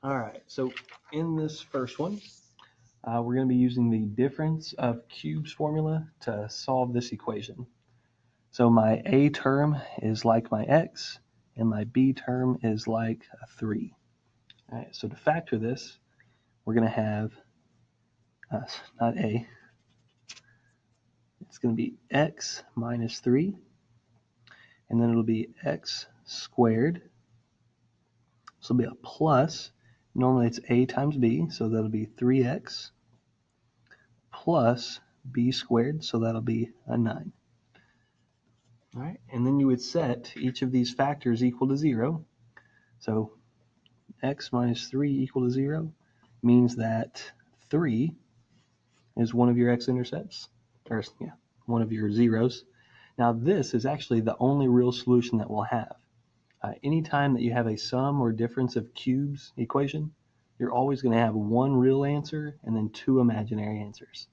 All right, so in this first one, we're going to be using the difference of cubes formula to solve this equation. So my a term is like my x, and my b term is like a 3. All right, so to factor this, we're going to have, not a, it's going to be x minus 3, and then it'll be x squared. So it'll be a plus. Normally it's a times b, so that'll be 3x plus b squared, so that'll be a 9. All right, and then you would set each of these factors equal to 0. So x minus 3 equal to 0 means that 3 is one of your x-intercepts, or yeah, one of your zeros. Now this is actually the only real solution that we'll have. Anytime that you have a sum or difference of cubes equation, you're always going to have one real answer and then two imaginary answers.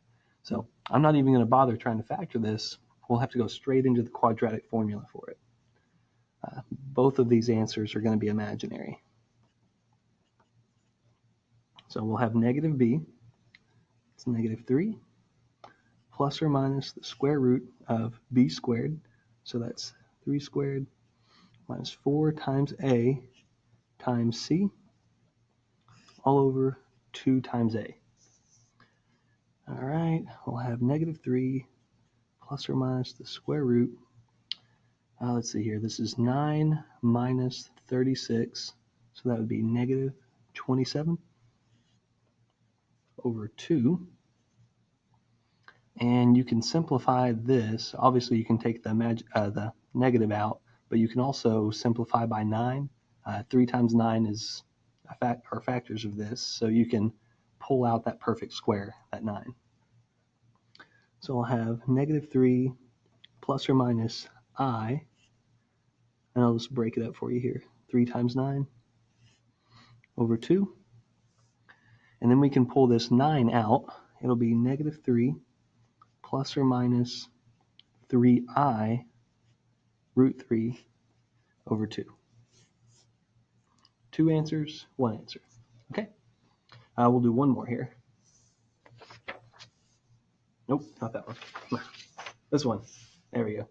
So I'm not even going to bother trying to factor this. We'll have to go straight into the quadratic formula for it. Both of these answers are going to be imaginary. So we'll have negative b, it's negative 3, plus or minus the square root of b squared, so that's 3 squared minus 4 times a times c, all over 2 times a. All right, we'll have negative 3 plus or minus the square root. Let's see here. This is 9 minus 36, so that would be negative 27 over 2. And you can simplify this. Obviously, you can take the negative out, but you can also simplify by 9. 3 times 9 is are factors of this, so you can pull out that perfect square, that 9. So I'll have negative 3 plus or minus I, and I'll just break it up for you here. 3 times 9 over 2. And then we can pull this 9 out. It'll be negative 3 plus or minus 3I root 3 over 2. Two answers, one answer. Okay, we'll do one more here. Nope, not that one. This one. There we go.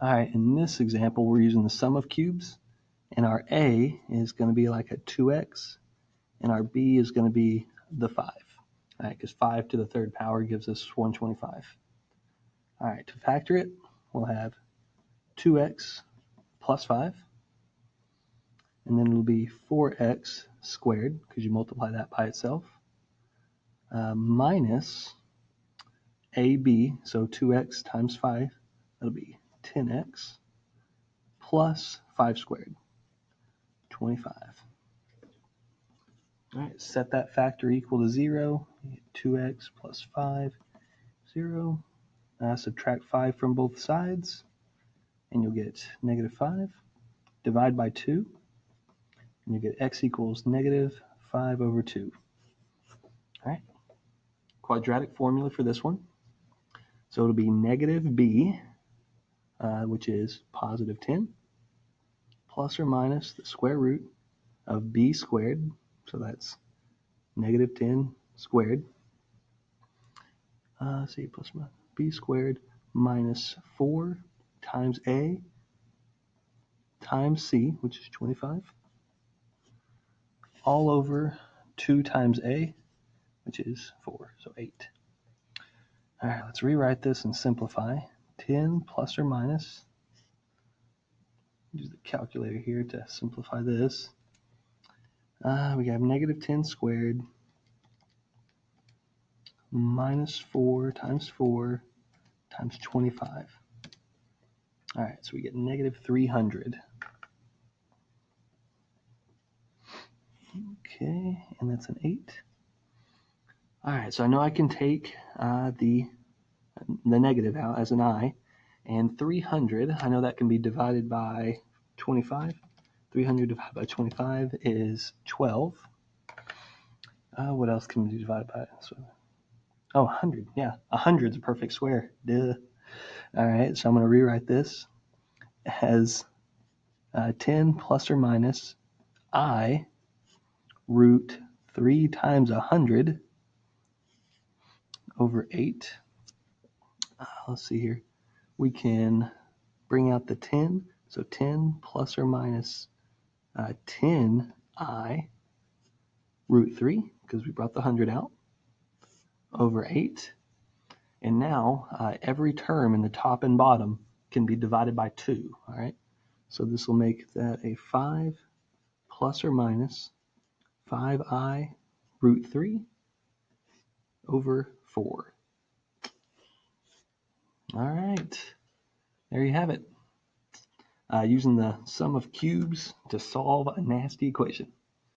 All right, in this example, we're using the sum of cubes, and our a is going to be like a 2x, and our b is going to be the 5. All right, because 5 to the third power gives us 125. All right, to factor it, we'll have 2x plus 5, and then it'll be 4x squared, because you multiply that by itself, minus AB, so 2x times 5, that'll be 10x, plus 5 squared, 25. All right, set that factor equal to 0, 2x plus 5, 0. Subtract 5 from both sides, and you'll get negative 5. Divide by 2, and you get x equals negative 5 over 2. All right, quadratic formula for this one. So it'll be negative b, which is positive 10, plus or minus the square root of b squared, so that's negative 10 squared. See, plus b squared minus 4 times a times c, which is 25, all over 2 times a, which is 4, so 8. All right, let's rewrite this and simplify. 10 plus or minus, use the calculator here to simplify this. We have negative 10 squared minus 4 times 25. All right, so we get negative 300. Okay, and that's an 8. All right, so I know I can take the negative out as an I, and 300, I know that can be divided by 25. 300 divided by 25 is 12. What else can we divide by? Oh, 100, yeah. 100 is a perfect square. Duh. All right, so I'm going to rewrite this as 10 plus or minus I root 3 times 100 over 8. Let's see here. We can bring out the 10. So 10 plus or minus 10I root 3, because we brought the 100 out, over 8. And now every term in the top and bottom can be divided by 2. All right. So this will make that a 5 plus or minus 5I root 3 over 4. All right. There you have it. Using the sum of cubes to solve a nasty equation.